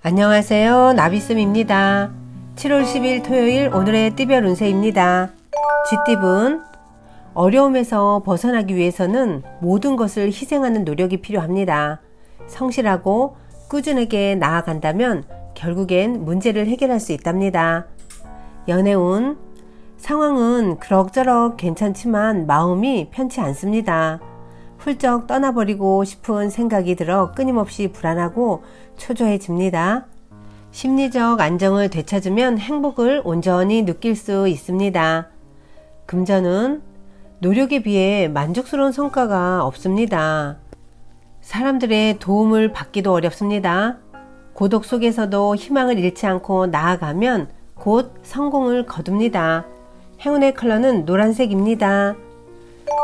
안녕하세요. 나비쌤입니다. 7월 10일 토요일 오늘의 띠별 운세입니다. 쥐띠분, 어려움에서 벗어나기 위해서는 모든 것을 희생하는 노력이 필요합니다. 성실하고 꾸준하게 나아간다면 결국엔 문제를 해결할 수 있답니다. 연애운, 상황은 그럭저럭 괜찮지만 마음이 편치 않습니다. 훌쩍 떠나버리고 싶은 생각이 들어 끊임없이 불안하고 초조해집니다. 심리적 안정을 되찾으면 행복을 온전히 느낄 수 있습니다. 금전은 노력에 비해 만족스러운 성과가 없습니다. 사람들의 도움을 받기도 어렵습니다. 고독 속에서도 희망을 잃지 않고 나아가면 곧 성공을 거둡니다. 행운의 컬러는 노란색입니다.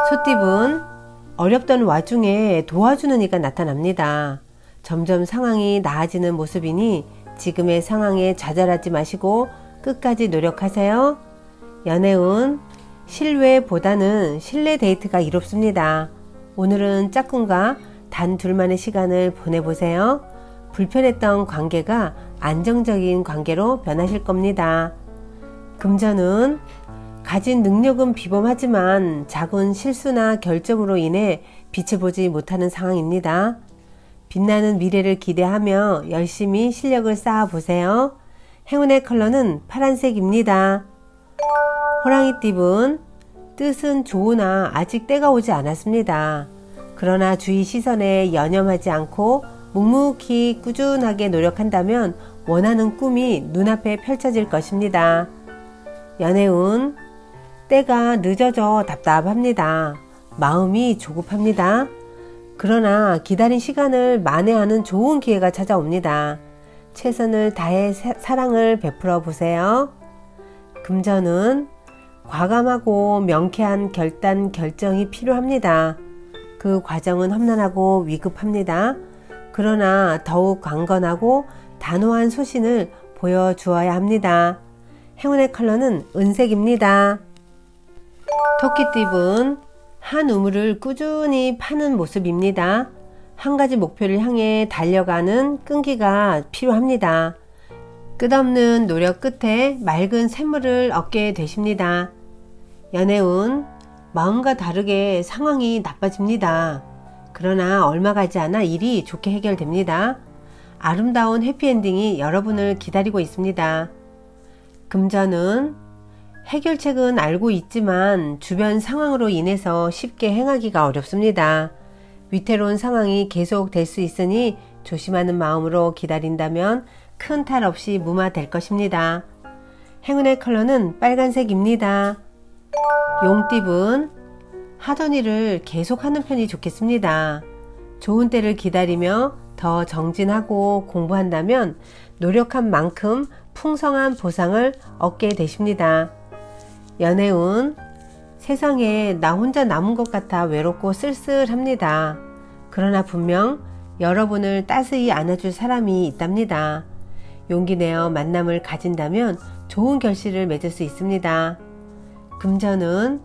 소띠분, 어렵던 와중에 도와주는 이가 나타납니다. 점점 상황이 나아지는 모습이니 지금의 상황에 좌절하지 마시고 끝까지 노력하세요. 연애운, 실외보다는 실내 데이트가 이롭습니다. 오늘은 짝꿍과 단 둘만의 시간을 보내보세요. 불편했던 관계가 안정적인 관계로 변하실 겁니다. 금전은 가진 능력은 비범하지만 작은 실수나 결정으로 인해 빛을 보지 못하는 상황입니다. 빛나는 미래를 기대하며 열심히 실력을 쌓아보세요. 행운의 컬러는 파란색입니다. 호랑이띠분, 뜻은 좋으나 아직 때가 오지 않았습니다. 그러나 주위 시선에 연연하지 않고 묵묵히 꾸준하게 노력한다면 원하는 꿈이 눈앞에 펼쳐질 것입니다. 연애운, 때가 늦어져 답답합니다. 마음이 조급합니다. 그러나 기다린 시간을 만회하는 좋은 기회가 찾아옵니다. 최선을 다해 사랑을 베풀어 보세요. 금전은 과감하고 명쾌한 결정이 필요합니다. 그 과정은 험난하고 위급합니다. 그러나 더욱 강건하고 단호한 소신을 보여주어야 합니다. 행운의 컬러는 은색입니다. 토끼띠분, 한 우물을 꾸준히 파는 모습입니다. 한 가지 목표를 향해 달려가는 끈기가 필요합니다. 끝없는 노력 끝에 맑은 샘물을 얻게 되십니다. 연애운, 마음과 다르게 상황이 나빠집니다. 그러나 얼마 가지 않아 일이 좋게 해결됩니다. 아름다운 해피엔딩이 여러분을 기다리고 있습니다. 금전은 해결책은 알고 있지만 주변 상황으로 인해서 쉽게 행하기가 어렵습니다. 위태로운 상황이 계속 될 수 있으니 조심하는 마음으로 기다린다면 큰 탈 없이 무마될 것입니다. 행운의 컬러는 빨간색입니다. 용띠분, 하던 일을 계속하는 편이 좋겠습니다. 좋은 때를 기다리며 더 정진하고 공부한다면 노력한 만큼 풍성한 보상을 얻게 되십니다. 연애운, 세상에 나 혼자 남은 것 같아 외롭고 쓸쓸합니다. 그러나 분명 여러분을 따스히 안아줄 사람이 있답니다. 용기 내어 만남을 가진다면 좋은 결실을 맺을 수 있습니다. 금전은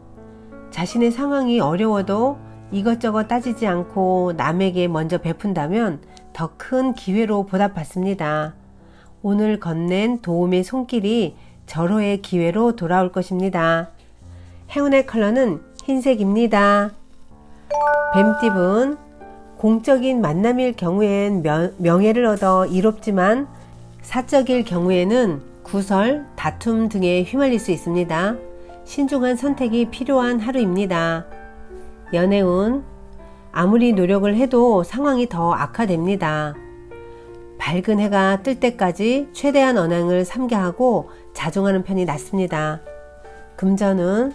자신의 상황이 어려워도 이것저것 따지지 않고 남에게 먼저 베푼다면 더 큰 기회로 보답받습니다. 오늘 건넨 도움의 손길이 절호의 기회로 돌아올 것입니다. 행운의 컬러는 흰색입니다. 뱀띠분, 공적인 만남일 경우엔 명예를 얻어 이롭지만 사적일 경우에는 구설, 다툼 등에 휘말릴 수 있습니다. 신중한 선택이 필요한 하루입니다. 연애운, 아무리 노력을 해도 상황이 더 악화됩니다. 밝은 해가 뜰 때까지 최대한 언행을 삼가하고 자중하는 편이 낫습니다. 금전은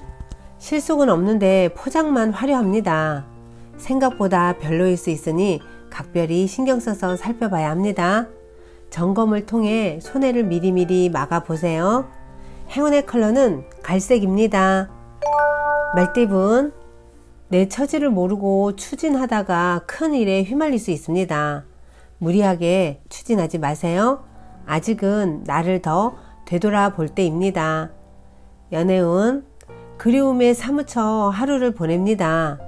실속은 없는데 포장만 화려합니다. 생각보다 별로일 수 있으니 각별히 신경 써서 살펴봐야 합니다. 점검을 통해 손해를 미리미리 막아보세요. 행운의 컬러는 갈색입니다. 말띠분, 내 처지를 모르고 추진하다가 큰 일에 휘말릴 수 있습니다. 무리하게 추진하지 마세요. 아직은 나를 더 되돌아볼 때입니다. 연애운, 그리움에 사무쳐 하루를 보냅니다.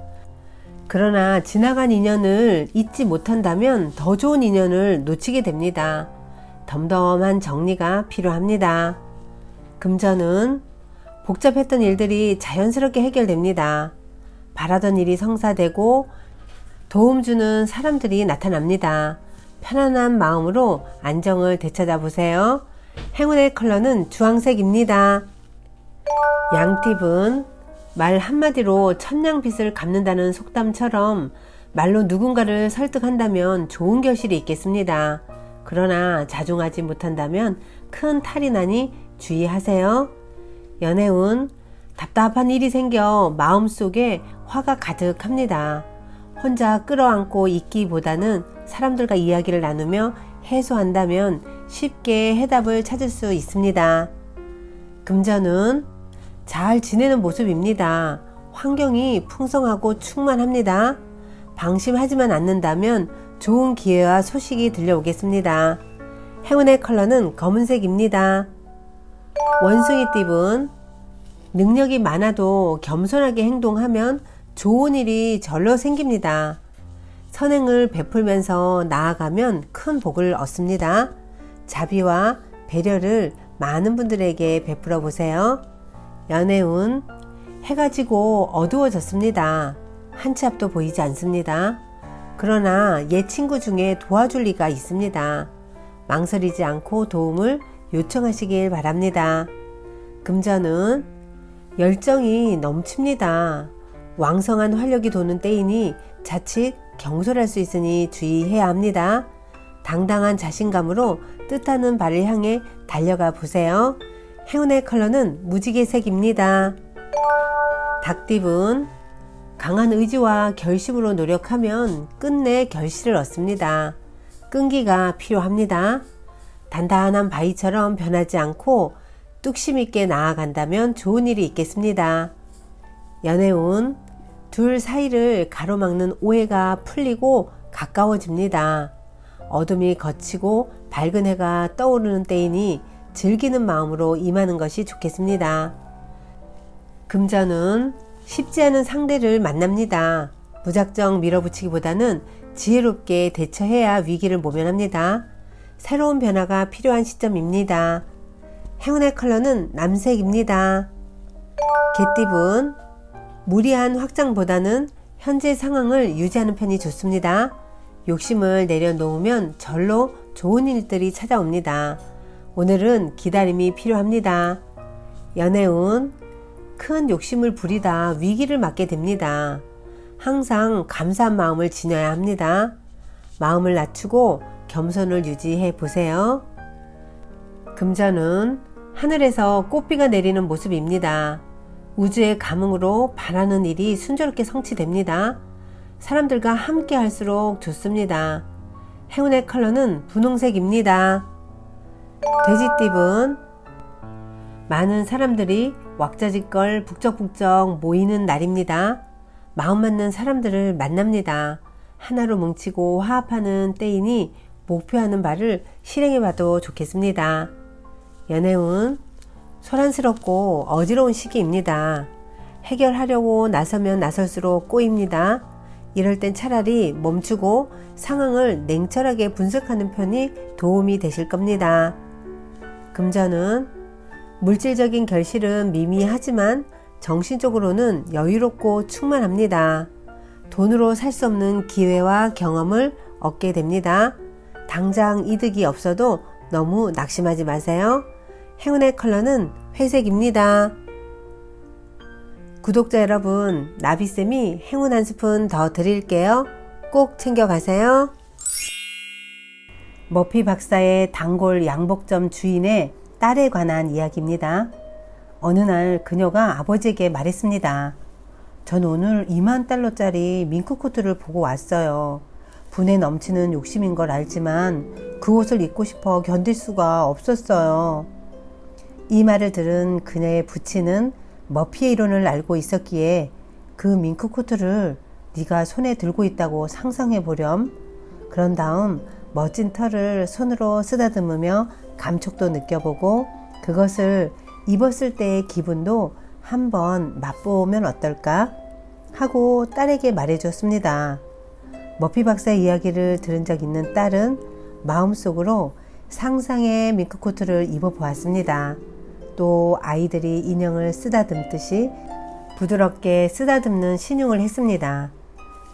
그러나 지나간 인연을 잊지 못한다면 더 좋은 인연을 놓치게 됩니다. 덤덤한 정리가 필요합니다. 금전은 복잡했던 일들이 자연스럽게 해결됩니다. 바라던 일이 성사되고 도움 주는 사람들이 나타납니다. 편안한 마음으로 안정을 되찾아보세요. 행운의 컬러는 주황색입니다. 양팁은 말 한마디로 천냥빚을 갚는다는 속담처럼 말로 누군가를 설득한다면 좋은 결실이 있겠습니다. 그러나 자중하지 못한다면 큰 탈이 나니 주의하세요. 연애운 답답한 일이 생겨 마음속에 화가 가득합니다. 혼자 끌어안고 있기보다는 사람들과 이야기를 나누며 해소한다면 쉽게 해답을 찾을 수 있습니다. 금전은 잘 지내는 모습입니다. 환경이 풍성하고 충만합니다. 방심하지만 않는다면 좋은 기회와 소식이 들려오겠습니다. 행운의 컬러는 검은색입니다. 원숭이 띠분 능력이 많아도 겸손하게 행동하면 좋은 일이 절로 생깁니다. 선행을 베풀면서 나아가면 큰 복을 얻습니다. 자비와 배려를 많은 분들에게 베풀어 보세요. 연애운 해가 지고 어두워졌습니다. 한 치 앞도 보이지 않습니다. 그러나 옛 친구 중에 도와줄 리가 있습니다. 망설이지 않고 도움을 요청하시길 바랍니다. 금전은 열정이 넘칩니다. 왕성한 활력이 도는 때이니 자칫 경솔할 수 있으니 주의해야 합니다. 당당한 자신감으로 뜻하는 바를 향해 달려가 보세요. 행운의 컬러는 무지개색입니다. 닭띠분 강한 의지와 결심으로 노력하면 끝내 결실을 얻습니다. 끈기가 필요합니다. 단단한 바위처럼 변하지 않고 뚝심 있게 나아간다면 좋은 일이 있겠습니다. 연애운 둘 사이를 가로막는 오해가 풀리고 가까워집니다. 어둠이 걷히고 밝은 해가 떠오르는 때이니 즐기는 마음으로 임하는 것이 좋겠습니다. 금전은 쉽지 않은 상대를 만납니다. 무작정 밀어붙이기보다는 지혜롭게 대처해야 위기를 모면합니다. 새로운 변화가 필요한 시점입니다. 행운의 컬러는 남색입니다. 개띠분 무리한 확장보다는 현재 상황을 유지하는 편이 좋습니다. 욕심을 내려놓으면 절로 좋은 일들이 찾아옵니다. 오늘은 기다림이 필요합니다. 연애운 큰 욕심을 부리다 위기를 맞게 됩니다. 항상 감사한 마음을 지녀야 합니다. 마음을 낮추고 겸손을 유지해 보세요. 금전은 하늘에서 꽃비가 내리는 모습입니다. 우주의 감흥으로 바라는 일이 순조롭게 성취됩니다. 사람들과 함께 할수록 좋습니다. 행운의 컬러는 분홍색입니다. 돼지띠분 많은 사람들이 왁자지껄 북적북적 모이는 날입니다. 마음 맞는 사람들을 만납니다. 하나로 뭉치고 화합하는 때이니 목표하는 바를 실행해 봐도 좋겠습니다. 연애운 소란스럽고 어지러운 시기입니다. 해결하려고 나서면 나설수록 꼬입니다. 이럴 땐 차라리 멈추고 상황을 냉철하게 분석하는 편이 도움이 되실 겁니다. 금전은 물질적인 결실은 미미하지만 정신적으로는 여유롭고 충만합니다. 돈으로 살 수 없는 기회와 경험을 얻게 됩니다. 당장 이득이 없어도 너무 낙심하지 마세요. 행운의 컬러는 회색입니다. 구독자 여러분, 나비쌤이 행운 한 스푼 더 드릴게요. 꼭 챙겨가세요. 머피 박사의 단골 양복점 주인의 딸에 관한 이야기입니다. 어느 날 그녀가 아버지에게 말했습니다. 전 오늘 2만 달러짜리 밍크 코트를 보고 왔어요. 분에 넘치는 욕심인 걸 알지만 그 옷을 입고 싶어 견딜 수가 없었어요. 이 말을 들은 그녀의 부친은 머피의 이론을 알고 있었기에 그 밍크 코트를 네가 손에 들고 있다고 상상해 보렴. 그런 다음 멋진 털을 손으로 쓰다듬으며 감촉도 느껴보고 그것을 입었을 때의 기분도 한번 맛보면 어떨까? 하고 딸에게 말해줬습니다. 머피 박사의 이야기를 들은 적 있는 딸은 마음속으로 상상의 밍크코트를 입어보았습니다. 또 아이들이 인형을 쓰다듬듯이 부드럽게 쓰다듬는 신용을 했습니다.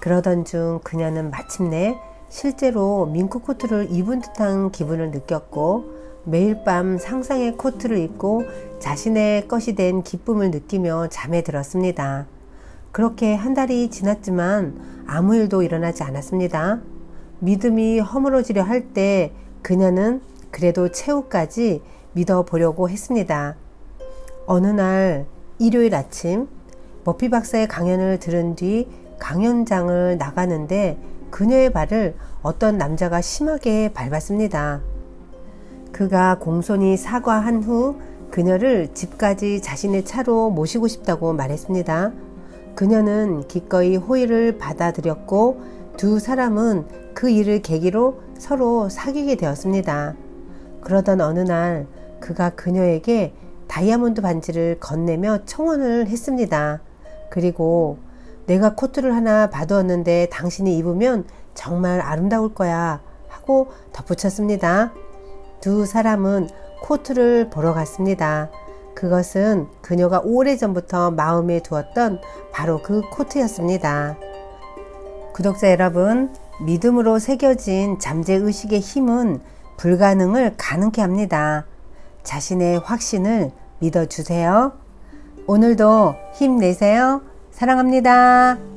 그러던 중 그녀는 마침내 실제로 밍크코트를 입은 듯한 기분을 느꼈고 매일 밤 상상의 코트를 입고 자신의 것이 된 기쁨을 느끼며 잠에 들었습니다. 그렇게 한 달이 지났지만 아무 일도 일어나지 않았습니다. 믿음이 허물어지려 할 때 그녀는 그래도 최후까지 믿어보려고 했습니다. 어느 날 일요일 아침 머피 박사의 강연을 들은 뒤 강연장을 나가는데 그녀의 발을 어떤 남자가 심하게 밟았습니다. 그가 공손히 사과한 후 그녀를 집까지 자신의 차로 모시고 싶다고 말했습니다. 그녀는 기꺼이 호의를 받아들였고 두 사람은 그 일을 계기로 서로 사귀게 되었습니다. 그러던 어느 날 그가 그녀에게 다이아몬드 반지를 건네며 청혼을 했습니다. 그리고 내가 코트를 하나 봐두었는데 당신이 입으면 정말 아름다울 거야 하고 덧붙였습니다. 두 사람은 코트를 보러 갔습니다. 그것은 그녀가 오래전부터 마음에 두었던 바로 그 코트였습니다. 구독자 여러분, 믿음으로 새겨진 잠재의식의 힘은 불가능을 가능케 합니다. 자신의 확신을 믿어주세요. 오늘도 힘내세요. 사랑합니다.